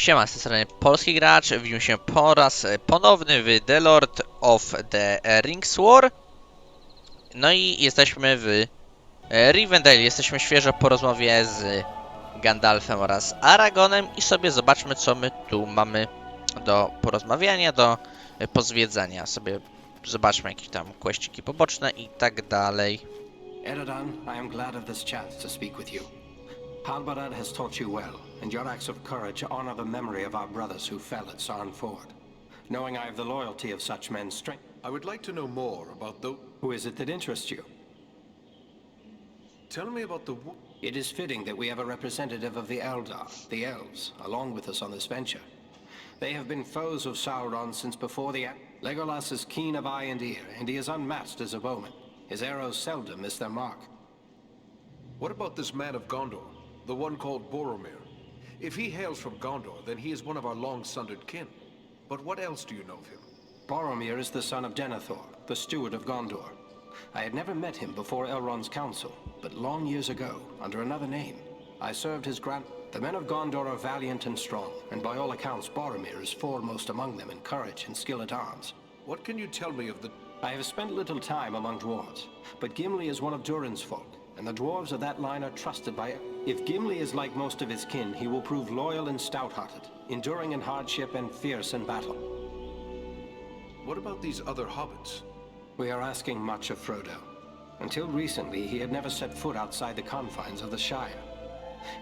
Siema, z tej strony Polski Gracz. Widzimy się po raz ponowny w The Lord of the Rings War. No i jesteśmy w Rivendale. Jesteśmy świeżo po rozmowie z Gandalfem oraz Aragonem i sobie zobaczmy, co my tu mamy do porozmawiania, do pozwiedzania. Sobie zobaczmy jakieś tam questyki poboczne i tak dalej. Eradan, I am glad of this chance to speak with you. Halbarad has taught you well, and your acts of courage honor the memory of our brothers who fell at Sarn Ford. Knowing I have the loyalty of such men's strength, I would like to know more about the... who is it that interests you? Tell me about the... It is fitting that we have a representative of the Eldar, the Elves, along with us on this venture. They have been foes of Sauron since before the... Legolas is keen of eye and ear, and he is unmatched as a bowman. His arrows seldom miss their mark. What about this man of Gondor? The one called Boromir? If he hails from Gondor, then he is one of our long-sundered kin. But what else do you know of him? Boromir is the son of Denethor, the steward of Gondor. I had never met him before Elrond's council, but long years ago, under another name, I served his grand... The men of Gondor are valiant and strong, and by all accounts Boromir is foremost among them in courage and skill at arms. What can you tell me of the... I have spent little time among dwarves, but Gimli is one of Durin's folk, and the dwarves of that line are trusted by... If Gimli is like most of his kin, he will prove loyal and stout-hearted, enduring in hardship and fierce in battle. What about these other hobbits? We are asking much of Frodo. Until recently, he had never set foot outside the confines of the Shire.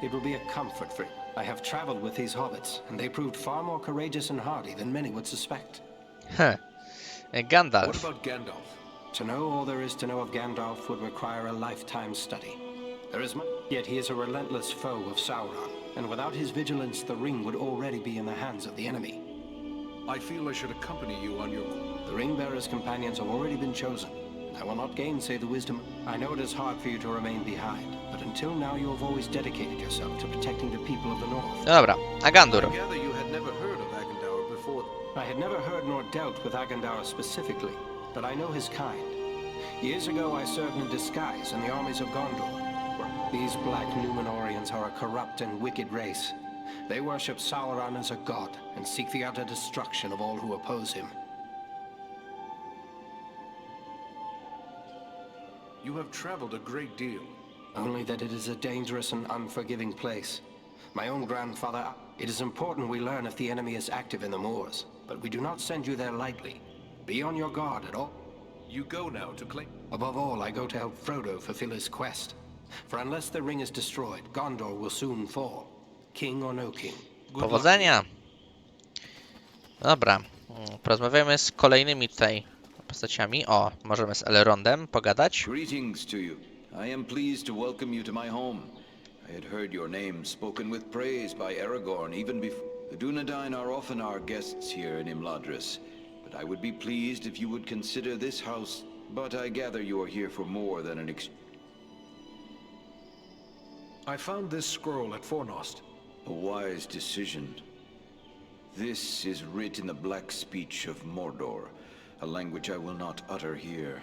It will be a comfort for him. I have traveled with these hobbits, and they proved far more courageous and hardy than many would suspect. Huh. Gandalf. What about Gandalf? To know all there is to know of Gandalf would require a lifetime study. There is much, yet he is a relentless foe of Sauron, and without his vigilance, the ring would already be in the hands of the enemy. I feel I should accompany you on your... The ring-bearer's companions have already been chosen. I will not gainsay the wisdom. I know it is hard for you to remain behind, but until now you have always dedicated yourself to protecting the people of the North. Dobra, Agandur. I gather you had never heard of Agandaur before. I had never heard nor dealt with Agandaur specifically, but I know his kind. Years ago I served in disguise in the armies of Gondor. These black Númenóreans are a corrupt and wicked race. They worship Sauron as a god and seek the utter destruction of all who oppose him. You have traveled a great deal. Only that it is a dangerous and unforgiving place. My own grandfather... It is important we learn if the enemy is active in the moors, but we do not send you there lightly. Be on your guard at all. You go now to claim... Above all, I go to help Frodo fulfill his quest. For unless the ring is destroyed, Gondor will soon fall. King or no king. Powodzenia! Dobra, porozmawiamy z kolejnymi tutaj postaciami. O, możemy z Elrondem pogadać. Greetings to you. I am pleased to welcome you to my home. I had heard your name spoken with praise by Aragorn even before. The Dunedain are often our guests here in Imladris, but I would be pleased if you would consider this house. But I gather you are here for more than an I found this scroll at Fornost. A wise decision. This is writ in the black speech of Mordor, a language I will not utter here.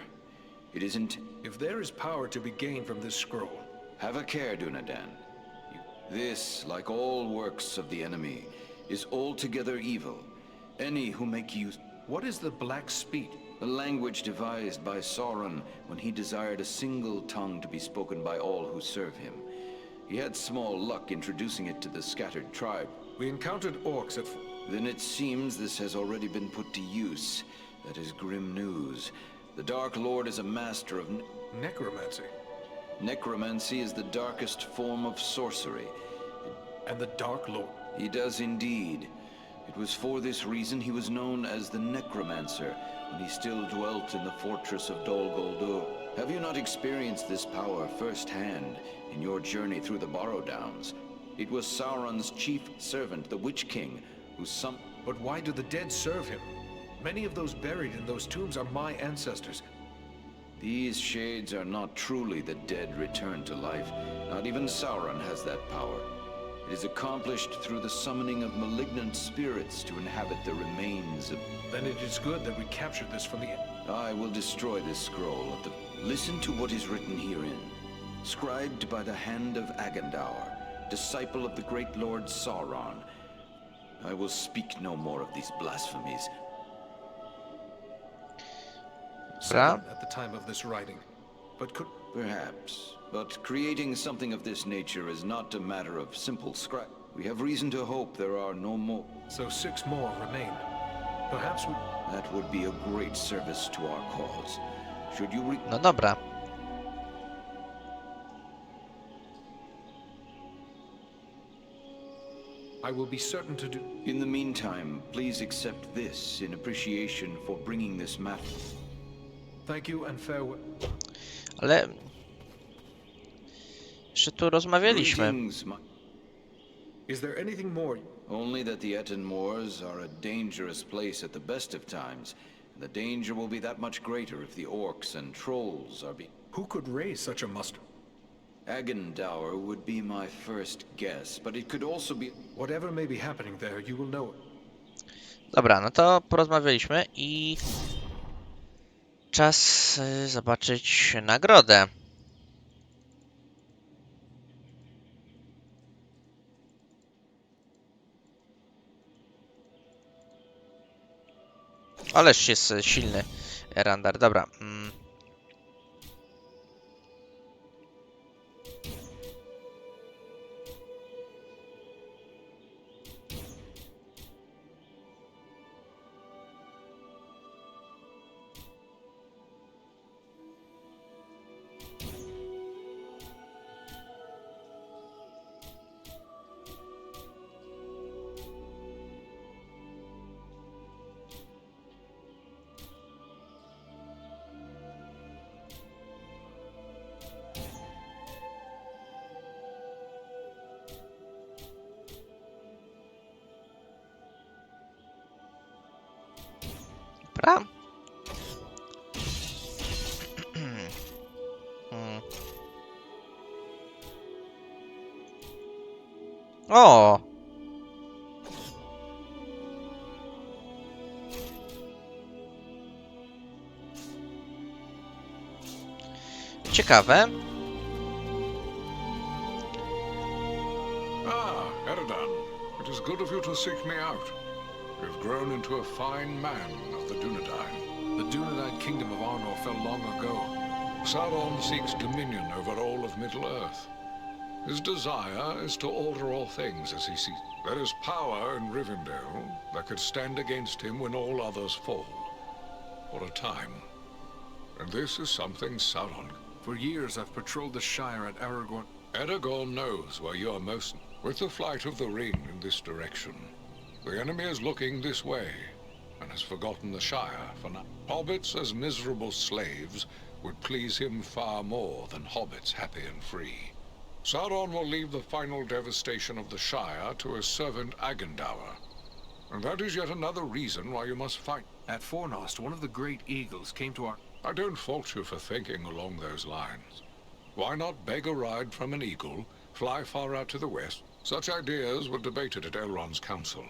It isn't... If there is power to be gained from this scroll... Have a care, Dunedain. This, like all works of the enemy, is altogether evil. Any who make use... What is the black speech? A language devised by Sauron when he desired a single tongue to be spoken by all who serve him. He had small luck introducing it to the scattered tribe. We encountered orcs at... Then it seems this has already been put to use. That is grim news. The Dark Lord is a master of... Necromancy. Necromancy is the darkest form of sorcery. And the Dark Lord. He does indeed. It was for this reason he was known as the Necromancer when he still dwelt in the fortress of Dol Guldur. Have you not experienced this power firsthand in your journey through the Borrowdowns? It was Sauron's chief servant, the Witch King, who But why do the dead serve him? Many of those buried in those tombs are my ancestors. These shades are not truly the dead returned to life. Not even Sauron has that power. It is accomplished through the summoning of malignant spirits to inhabit the remains of... Then it is good that we captured this from the... I will destroy this scroll at the... Listen to what is written herein. Scribed by the hand of Agandaur, disciple of the great Lord Sauron. I will speak no more of these blasphemies. Seven at the time of this writing. But could... Perhaps. But creating something of this nature is not a matter of simple scrap. We have reason to hope there are no more. So 6 more remain. Perhaps we... That would be a great service to our cause. Should you No dobra. I will be certain to do... In the meantime, please accept this in appreciation for bringing this matter. Thank you and farewell. Ale... Jeszcze tu rozmawialiśmy. Greetings, Is there anything more? Only that the Etten Moors are a dangerous place at the best of times, and the danger will be that much greater if the orcs and trolls are Who could raise such a muster? Agendour would be my first guess, but it could also be... Whatever may be happening there, you will know it. Dobra, no to porozmawialiśmy i... Czas zobaczyć nagrodę. Ależ jest silny Randar. Dobra. Dobra. O! Ciekawe. Ah, Eridan. It is good of you to seek me out. You've grown into a fine man of the Dunedain. The Dunedain kingdom of Arnor fell long ago. Sauron seeks dominion over all of Middle-earth. His desire is to alter all things as he sees. There is power in Rivendale that could stand against him when all others fall. For a time. And this is something Sauron... For years I've patrolled the Shire at Aragorn. Aragorn knows where you are most... With the flight of the ring in this direction, the enemy is looking this way, and has forgotten the Shire for now. Hobbits as miserable slaves would please him far more than hobbits happy and free. Sauron will leave the final devastation of the Shire to his servant Agendour. And that is yet another reason why you must fight. At Fornost, one of the great eagles came to our... I don't fault you for thinking along those lines. Why not beg a ride from an eagle, fly far out to the west? Such ideas were debated at Elrond's council.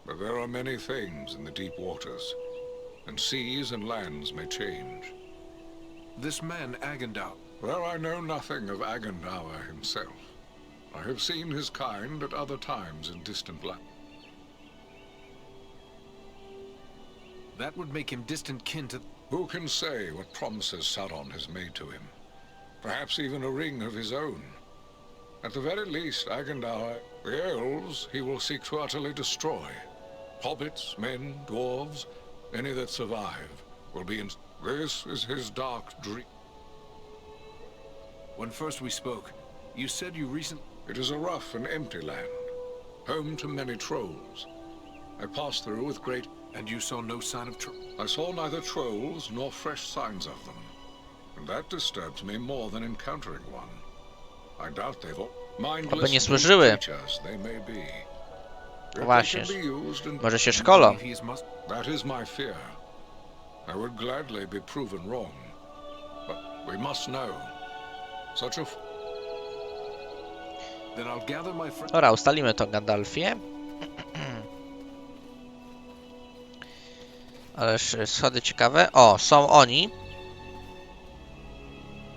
But there are many things in the deep waters, and seas and lands may change. This man, Agendour... Well, I know nothing of Agendour himself. I have seen his kind at other times in distant lands. That would make him distant kin to... Who can say what promises Sauron has made to him? Perhaps even a ring of his own. At the very least, Agendour, the elves he will seek to utterly destroy. Hobbits, men, dwarves, any that survive, will be in... This is his dark dream. When first we spoke, you said you recently... It is a rough and empty land, home to many trolls. I passed through with great... And you saw no sign of I saw neither trolls nor fresh signs of them. And that disturbs me more than encountering one. I doubt they've all... Oby nie służyły. They may be. Właśnie. Może się szkolą. That is my fear. I would gladly be proven wrong. But we must know. Such a... Then I'll gather my friends. Dobra, ustalimy to, Gandalfie. Ależ schody ciekawe. O, są oni.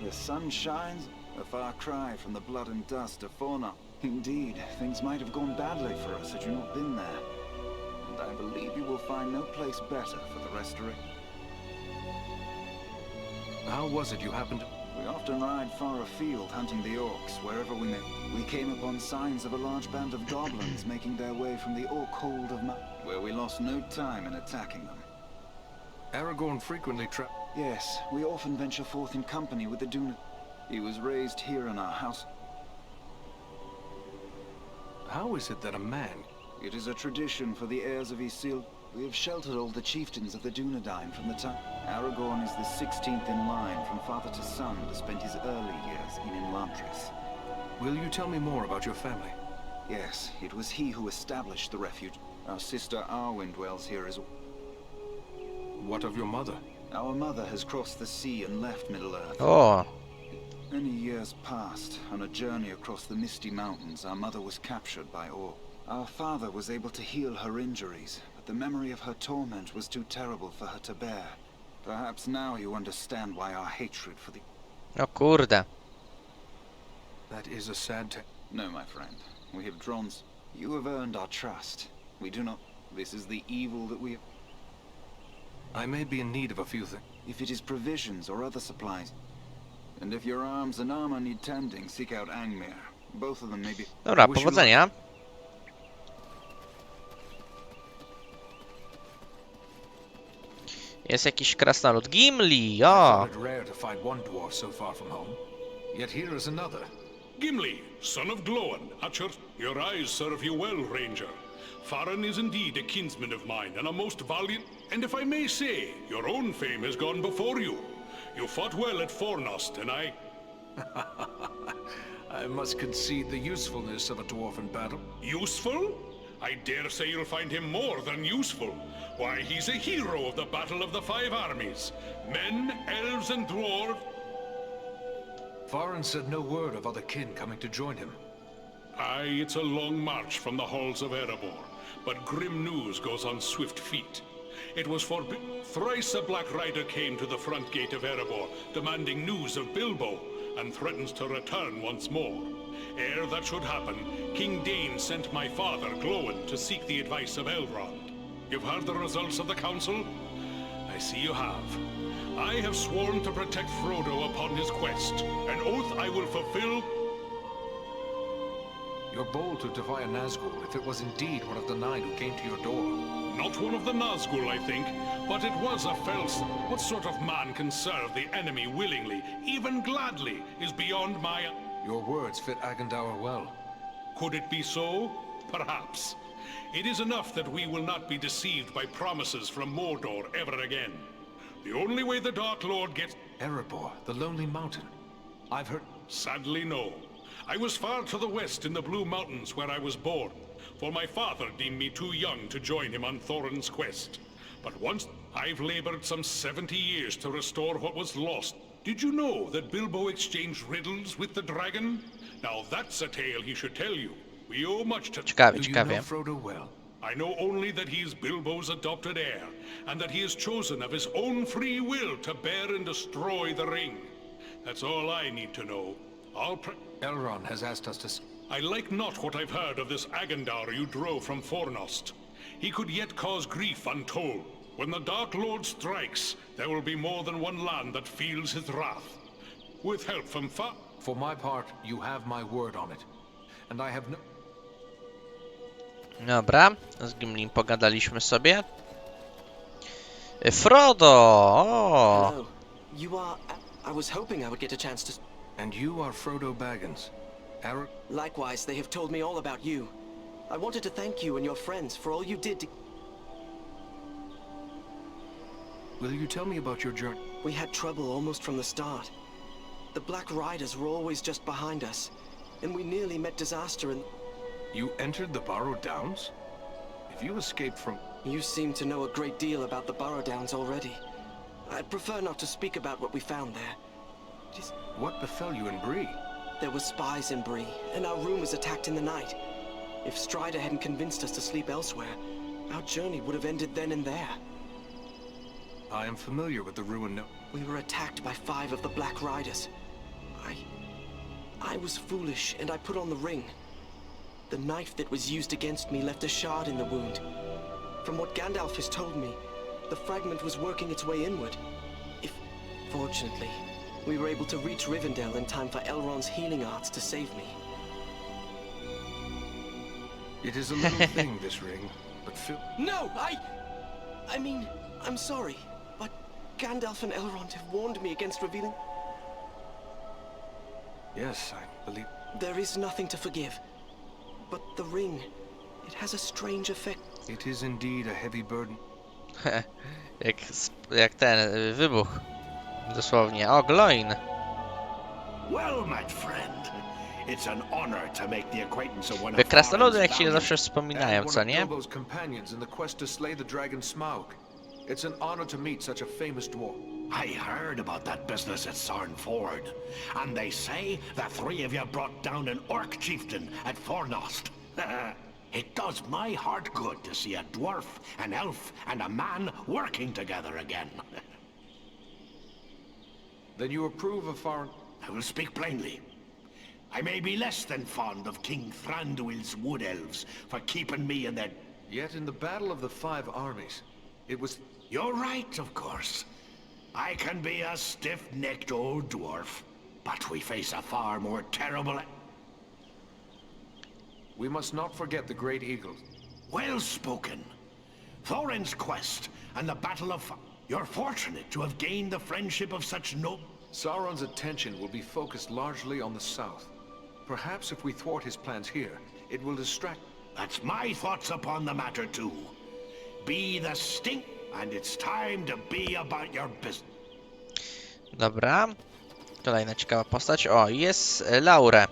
The sun shines, a far cry from the blood and dust of Forna. Indeed, things might have gone badly for us had you not been there. And I believe you will find no place better for the restoration. How was it you happened to... We often ride far afield hunting the orcs, wherever we may. We came upon signs of a large band of goblins making their way from the orc hold of where we lost no time in attacking them. Aragorn frequently Yes, we often venture forth in company with the Duna. He was raised here in our house. How is it that a man... It is a tradition for the heirs of Isil. We have sheltered all the chieftains of the Dunedain from the time. Aragorn is the 16th in line from father to son to spend his early years in Imladris. Will you tell me more about your family? Yes, it was he who established the refuge. Our sister Arwen dwells here as well. What of your mother? Our mother has crossed the sea and left Middle-earth. O, Many years passed. On a journey across the Misty Mountains, our mother was captured by orcs. Our father was able to heal her injuries, but the memory of her torment was too terrible for her to bear. Perhaps now you understand why our hatred for the... no kurde. That is a sad tale. No, my friend. We have drawn... You have earned our trust. We do not... This is the evil that we have... I may be in need of a few things. If it is provisions or other supplies. And if your arms and armor need tending, seek out Angmir. Both of them may be... Dobra, Wish you powodzenia. Jest jakiś krasnolud. Gimli, I o! thought it rare to find one dwarf so far from home. Yet here is another. Gimli, son of Glóin, your eyes serve you well, Ranger. Farin is indeed a kinsman of mine, and a most valiant... And if I may say, your own fame has gone before you. You fought well at Fornost, and I must concede the usefulness of a dwarf in battle. Useful? I dare say you'll find him more than useful. Why, he's a hero of the Battle of the Five Armies. Men, elves, and dwarves... Farin said no word of other kin coming to join him. Aye, it's a long march from the halls of Erebor, but grim news goes on swift feet. It was for thrice a Black Rider came to the front gate of Erebor, demanding news of Bilbo, and threatens to return once more. Ere that should happen, King Dain sent my father, Glóin, to seek the advice of Elrond. You've heard the results of the council? I see you have. I have sworn to protect Frodo upon his quest, an oath I will fulfill. You're bold to defy a Nazgul if it was indeed one of the 9 who came to your door. Not one of the Nazgul, I think, but it was a Fels. What sort of man can serve the enemy willingly, even gladly, is beyond my... Your words fit Agandaur well. Could it be so? Perhaps. It is enough that we will not be deceived by promises from Mordor ever again. The only way the Dark Lord gets... Erebor, the Lonely Mountain. I've heard... Sadly, no. I was far to the west in the Blue Mountains where I was born, for my father deemed me too young to join him on Thorin's quest. But once I've labored some 70 years to restore what was lost. Did you know that Bilbo exchanged riddles with the dragon? Now that's a tale he should tell you. We owe much to... Ciekawie, Do you ciekawie. know Frodo well? I know only that he is Bilbo's adopted heir, and that he has chosen of his own free will to bear and destroy the ring. That's all I need to know. Elrond has asked us to... I like not what I've heard of this Agandaur you drove from Fornost. He could yet cause grief untold. When the Dark Lord strikes, there will be more than one land that feels his wrath. With help from For my part, you have my word on it. And I have no... Dobra, z Gimlim pogadaliśmy sobie. Frodo! O! Hello. You are... I was hoping I would get a chance to... And you are Frodo Baggins. Likewise, they have told me all about you. I wanted to thank you and your friends for all you did to... Will you tell me about your journey? We had trouble almost from the start. The Black Riders were always just behind us, and we nearly met disaster and... You entered the Barrow Downs? If you escaped from... You seem to know a great deal about the Burrow Downs already. I'd prefer not to speak about what we found there. What befell you in Bree? There were spies in Bree, and our room was attacked in the night. If Strider hadn't convinced us to sleep elsewhere, our journey would have ended then and there. I am familiar with the ruin. We were attacked by 5 of the Black Riders. I was foolish, and I put on the ring. The knife that was used against me left a shard in the wound. From what Gandalf has told me, the fragment was working its way inward. Fortunately, we were able to reach Rivendale in time for Elrond's healing arts to save me. It is a little thing, this ring, but No, I mean, I'm sorry, but Gandalf and Elrond have warned me against revealing... Yes, I believe... There is nothing to forgive. But the ring, it has a strange effect. It is indeed a heavy burden. jak ten wybuch. Dosłownie. O, Gloin. Well, my friend, it's an honor to make the acquaintance of one of Krasnoludy jak się Farin's zawsze wspominają, co nie? Bilbo's companions in the quest to slay the dragon Smaug. It's an honor to meet such a famous dwarf. I heard about that business at Sarn Ford, and they say the three of you brought down an orc chieftain at Fornost. It does my heart good to see a dwarf, an elf, and a man working together again. Then you approve of Farin... I will speak plainly. I may be less than fond of King Thranduil's wood elves for keeping me in their... Yet in the Battle of the Five Armies, it was... You're right, of course. I can be a stiff-necked old dwarf, but we face a far more terrible... We must not forget the Great Eagles. Well spoken. Thorin's quest and the Battle of... You're fortunate to have gained the friendship of such Sauron's attention will be focused largely on the south. Perhaps if we thwart his plans here, it will distract... That's my thoughts upon the matter too. Be the stink, and it's time to be about your business. Dobra. Kolejna ciekawa postać. O, jest Laure.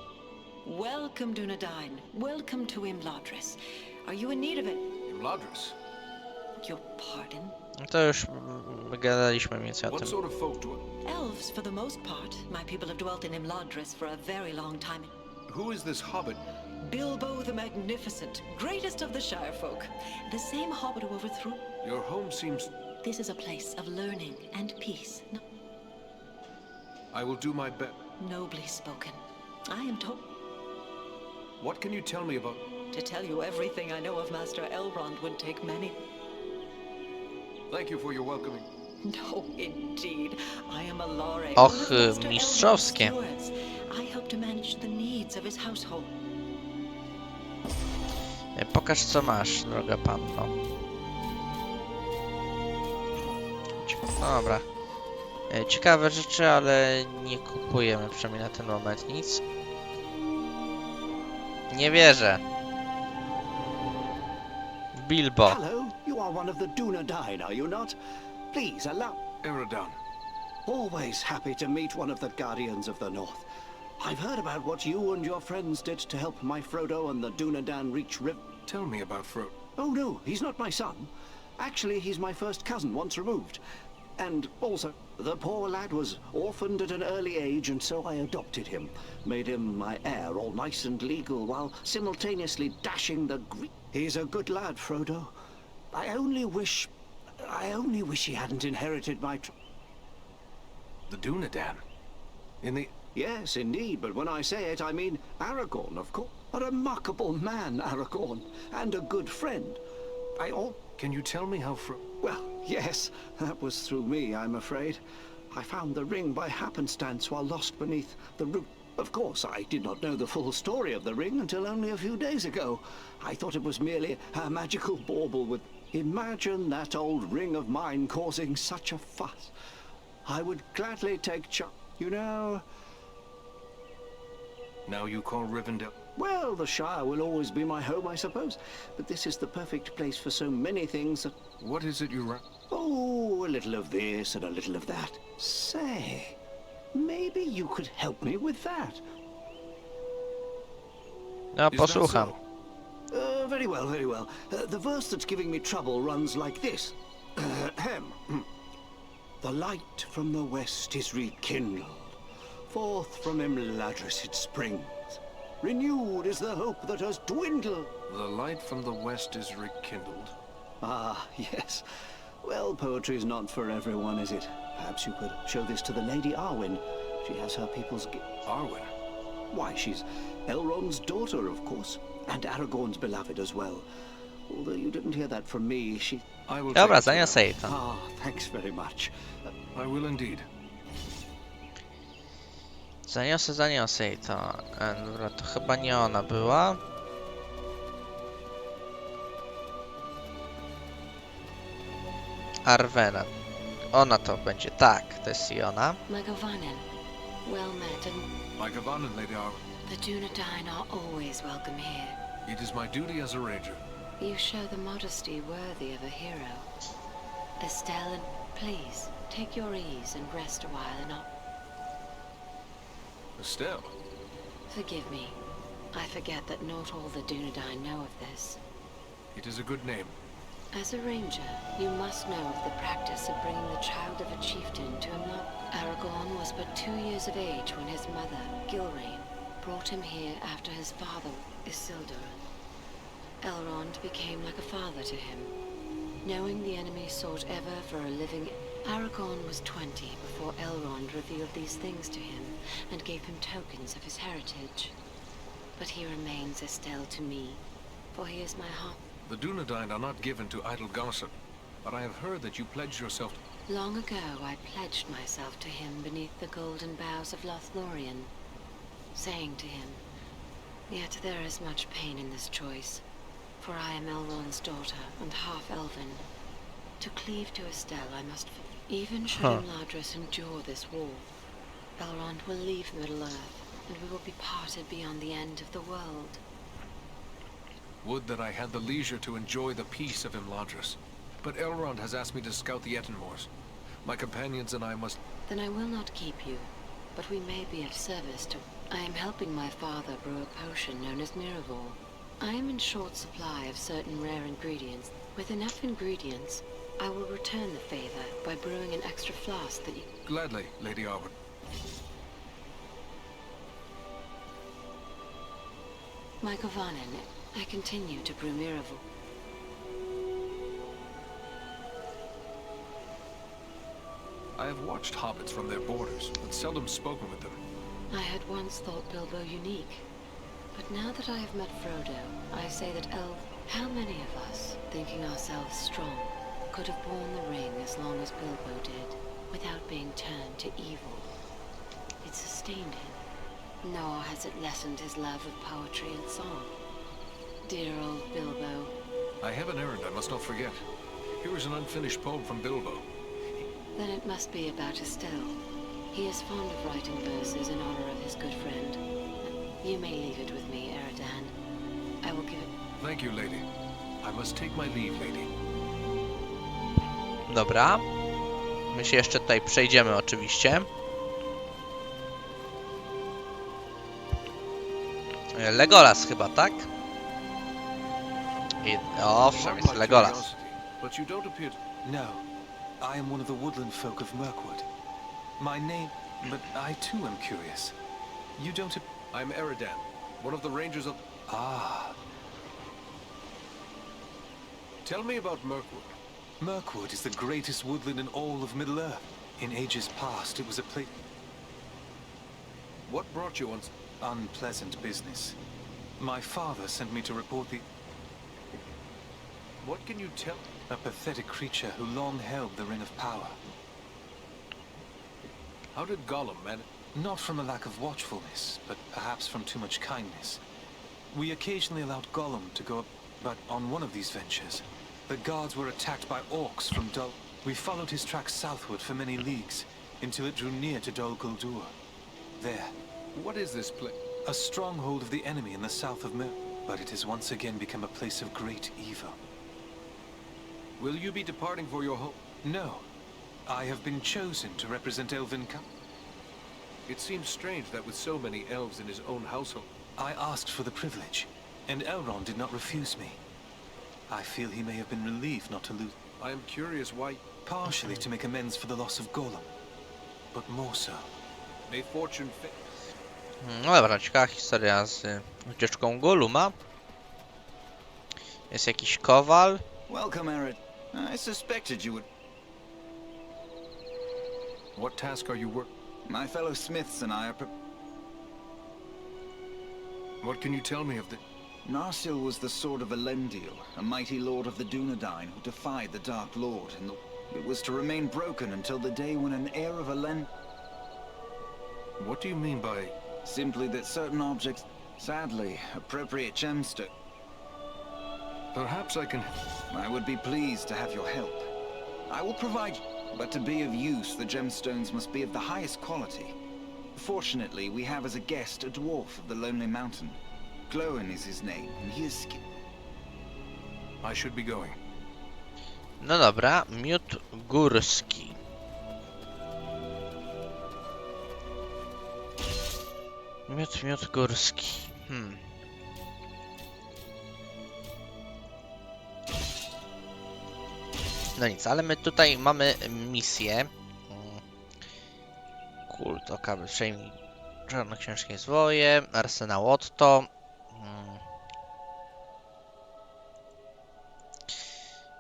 Welcome, Dunedain. Welcome to Imladris. Are you in need of it? Imladris? Your pardon? To już gadaliśmy mniej więcej o What tym. sort of folk do... Elves, for the most part. My people have dwelt in Imladris for a very long time. Who is this hobbit? Bilbo the Magnificent, greatest of the Shire folk. The same hobbit who overthrew... Your home seems... This is a place of learning and peace. No... I will do my best. Nobly spoken. I am told... What can you tell me about... To tell you everything I know of Master Elrond would take many... Thank you for your welcoming. No, indeed. I am a Lore. Och, one of Master mistrzowskie. Elrond's stewards. I help to manage the needs of his household. Pokaż co masz, droga panno. Dobra. Ciekawe rzeczy, ale nie kupujemy przynajmniej na ten moment nic. Nie wierzę. Bilbo. Hello, you are one of the Dunedain, are you not? Please allow... Eradan. Always happy to meet one of the Guardians of the North. I've heard about what you and your friends did to help my Frodo and the Dunedain reach Tell me about Frodo. Oh no, he's not my son. Actually, he's my first cousin, once removed. And also, the poor lad was orphaned at an early age, and so I adopted him. Made him my heir, all nice and legal, while simultaneously dashing the He's a good lad, Frodo. I only wish he hadn't inherited my... The Dunedain? In the... Yes, indeed, but when I say it, I mean Aragorn, of course. A remarkable man, Aragorn, and a good friend. Can you tell me how Well, yes, that was through me, I'm afraid. I found the ring by happenstance while lost beneath the root. Of course, I did not know the full story of the ring until only a few days ago. I thought it was merely a magical bauble with... Imagine that old ring of mine causing such a fuss. I would gladly take you know... Now you call Rivendale... Well, the Shire will always be my home, I suppose. But this is the perfect place for so many things that... What is it you... Oh, a little of this and a little of that. Say, maybe you could help me with that. No, posłucham. Very well, very well. The verse that's giving me trouble runs like this. The light from the west is rekindled. Forth from Imladris it springs. Renewed is the hope that has dwindled. The light from the west is rekindled. Ah, yes. Well, poetry's not for everyone, is it? Perhaps you could show this to the Lady Arwen. She has her people's... Arwen? Why, she's Elrond's daughter, of course. And Aragorn's beloved as well. Although you didn't hear that from me, she... I will Dobra, take it to zaniosę her. jej to. Ah, thanks very much. I will indeed. Zaniosę jej to. Dobra, to chyba nie ona była. Arwena. Ona to będzie, tak, to jest i ona. Magovanen, well met, and My Gavanen, Lady Arwen. the Dunedain are always welcome here. It is my duty as a ranger. You show the modesty worthy of a hero. Estelle, and please, take your ease and rest a while and I'll... Estelle? Forgive me. I forget that not all the Dunedain know of this. It is a good name. As a ranger, you must know of the practice of bringing the child of a chieftain to him. Aragorn was but 2 years of age when his mother, Gilrain, brought him here after his father, Isildur. Elrond became like a father to him. Knowing the enemy sought ever for a living, Aragorn was 20 before Elrond revealed these things to him and gave him tokens of his heritage. But he remains Estelle to me, for he is my heart. The Dunedain are not given to idle gossip, but I have heard that you pledged yourself to... Long ago I pledged myself to him beneath the golden boughs of Lothlorien, saying to him, "Yet there is much pain in this choice, for I am Elrond's daughter and half-elven. To cleave to Estelle I must... Even should Imladris endure this war, Elrond will leave Middle-earth, and we will be parted beyond the end of the world." Would that I had the leisure to enjoy the peace of Imladris. But Elrond has asked me to scout the Ettenmoors. My companions and I must... Then I will not keep you, but we may be of service to... I am helping my father brew a potion known as Miraval. I am in short supply of certain rare ingredients. With enough ingredients, I will return the favor by brewing an extra flask that you... Gladly, Lady Arwen. My Govanen, I continue to brew Miraval. I have watched hobbits from their borders, but seldom spoken with them. I had once thought Bilbo unique, but now that I have met Frodo, I say that how many of us, thinking ourselves strong, could have borne the ring as long as Bilbo did, without being turned to evil? It sustained him, nor has it lessened his love of poetry and song. Dear old Bilbo. I have an errand I must not forget. Here is an unfinished poem from Bilbo. Then it must be about Estelle. He is fond of writing verses in honor of his good friend. You may leave it with me, Eradan. I will give it... Thank you, lady. I must take my leave, lady. Dobra. My się jeszcze tutaj przejdziemy oczywiście. Legolas chyba, tak? Owszem, jest Legolas. But you don't appear to... No, I am one of the woodland folk of Mirkwood. My name... but I too am curious. You don't... I'm Eradan, one of the rangers of... Ah. Tell me about Mirkwood. Mirkwood is the greatest woodland in all of Middle-earth. In ages past, it was a place... What brought you on... Unpleasant business. My father sent me to report the... What can you tell? A pathetic creature who long held the Ring of Power. How did Gollum manage? Not from a lack of watchfulness, but perhaps from too much kindness. We occasionally allowed Gollum to go up, but on one of these ventures, the guards were attacked by orcs from Dol... We followed his tracks southward for many leagues, until it drew near to Dol Guldur. There. What is this place? A stronghold of the enemy in the south of Mir, but it has once again become a place of great evil. Will you be departing for your home? No. I have been chosen to represent Elven Camp. It seems strange that with so many elves in his own household... I asked for the privilege, and Elrond did not refuse me. I feel he may have been relieved not to lose... I am curious why... Partially to make amends for the loss of Gollum, but more so. May fortune fa... No dobra, ciekawa historia z ucieczką Golluma. Jest jakiś kowal. Welcome, Ered. I suspected you would... What task are you working? My fellow smiths and I are What can you tell me of the... Narsil was the sword of Elendil, a mighty lord of the Dunedain who defied the Dark Lord, and it was to remain broken until the day when an heir of Elend... What do you mean by... Simply that certain objects, sadly, appropriate gemstones... Perhaps I can... I would be pleased to have your help. I will provide... But to be of use, the gemstones must be of the highest quality. Fortunately, we have as a guest a dwarf of the Lonely Mountain. Glowin is his name, and he is... I should be going. No dobra, miód górski. Miód górski. No nic, ale my tutaj mamy misję. Kult okawy przejmij czarnoksiężskie zwoje, arsenał Otto.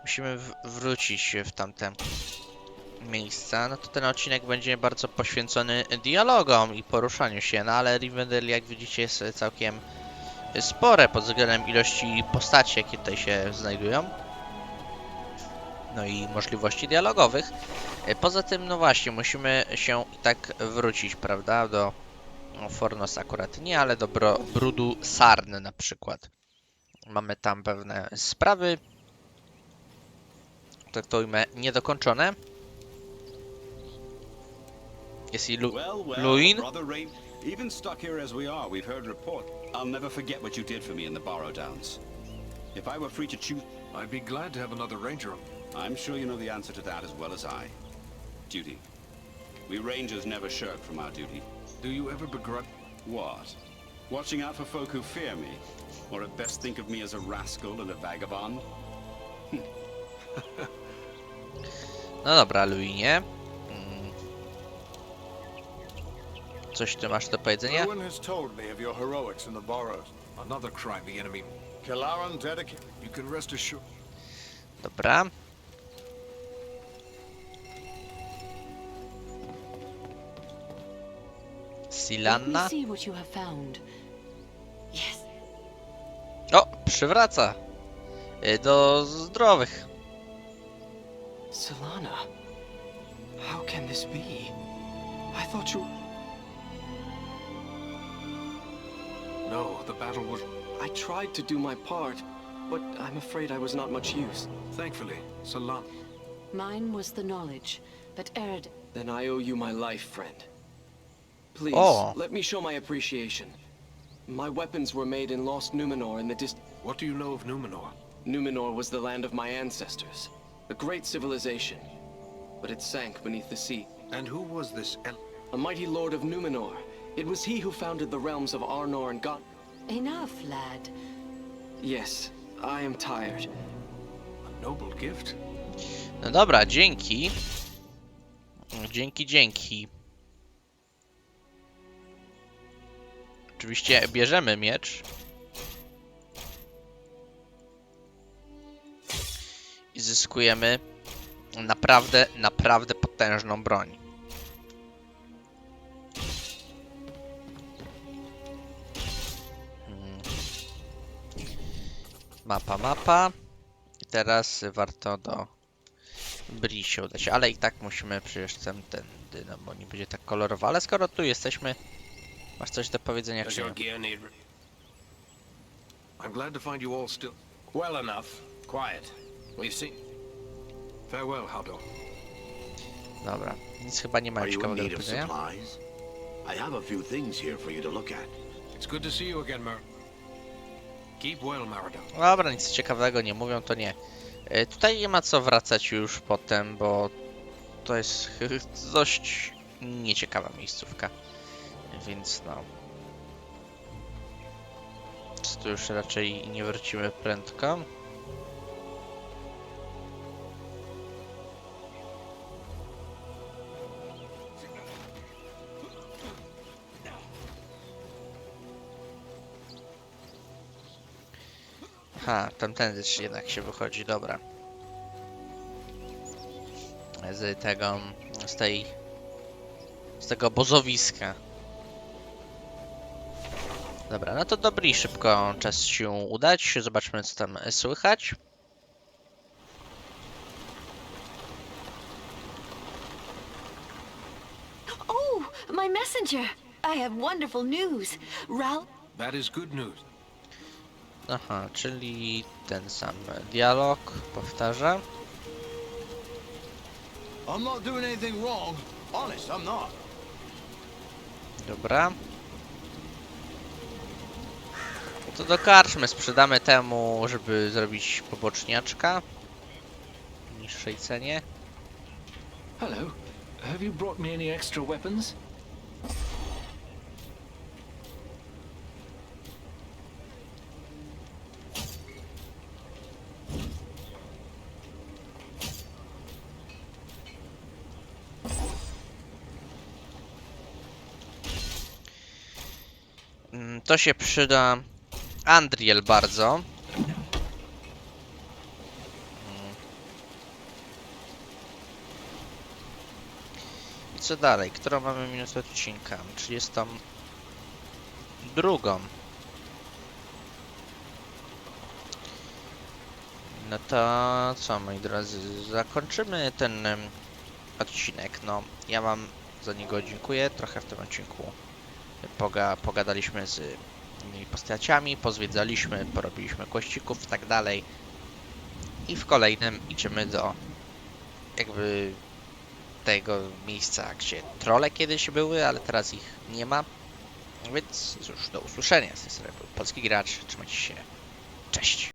Musimy wrócić w tamte miejsca. No to ten odcinek będzie bardzo poświęcony dialogom i poruszaniu się, no ale Rivendale, jak widzicie, jest całkiem spore pod względem ilości postaci, jakie tutaj się znajdują. No i możliwości dialogowych. Poza tym, no właśnie, musimy się i tak wrócić, prawda, do Fornos akurat nie, ale do Brudu Sarn na przykład. Mamy tam pewne sprawy, traktujmy niedokończone. Jest i Luin. Even stuck here as we are, we've heard report. I'll never forget what you did for me in the Borrow Downs. If I were free to choose, I'd be glad to have another ranger. I'm sure you know the answer to that as well as I. Duty. We rangers never shirk from our duty. Do you ever begrudge... What? Watching out for folk who fear me? Or at best think of me as a rascal and a vagabond? No dobra, Luinie. Coś ty masz do powiedzenia? Owen has told me of your heroics in the Borrows. Another crime the enemy... Kilaran dedicated... You can rest assured... Dobra. Silanna. O, przywraca. Do zdrowych. Silana, how can this be? I thought you... No, the battle was... I tried to do my part, but I'm afraid I was not much use. Thankfully, Salam. Mine was the knowledge, but Ered... Then I owe you my life, friend. Please, let me show my appreciation. My weapons were made in Lost Numenor in the What do you know of Numenor? Numenor was the land of my ancestors. A great civilization. But it sank beneath the sea. And who was this A mighty lord of Numenor. It was he who founded the realms of Arnor and God. Enough, lad. Yes, I am tired. A noble gift. No dobra, dzięki. Dzięki. Oczywiście bierzemy miecz. I zyskujemy naprawdę potężną broń. Mapa. I teraz warto do Bri się udać, ale i tak musimy przecież tędy, no bo nie będzie tak kolorowo. Ale skoro tu jesteśmy, masz coś do powiedzenia czy nie? I'm glad to find you all still... Well enough. Quiet. We've seen... Farewell, Hado. Dobra, nic chyba nie ma ciekawego do powiedzenia. I have a few things here for you to look at. It's good to see you again, Mer. Keep well, Marada. Dobra, nic ciekawego nie mówią, to nie. Tutaj nie ma co wracać już potem, bo to jest dość nieciekawa miejscówka. Więc no. Tu już raczej nie wrócimy prędko. Tamtędy jednak się wychodzi, dobra. Z tego obozowiska. Dobra, no to dobry, szybko czas się udać. Zobaczmy, co tam słychać. Oh, my messenger! I have wonderful news. Ralph... That is good news. Aha, czyli ten sam dialog powtarza. I'm not doing anything wrong. Honest, I'm not. Dobra. To do karczmy sprzedamy temu, żeby zrobić poboczniaczka w niższej cenie. Hello. Have you brought me any extra weapons? To się przyda Andriel bardzo. I co dalej? Którą mamy minutę odcinka? 32. No to co, moi drodzy, zakończymy ten odcinek. No, ja wam za niego dziękuję. Trochę w tym odcinku pogadaliśmy z innymi postaciami, pozwiedzaliśmy, porobiliśmy kościków i tak dalej. I w kolejnym idziemy do jakby tego miejsca, gdzie trolle kiedyś były, ale teraz ich nie ma. Więc cóż, do usłyszenia. Z tej strony był Polski Gracz. Trzymajcie się. Cześć.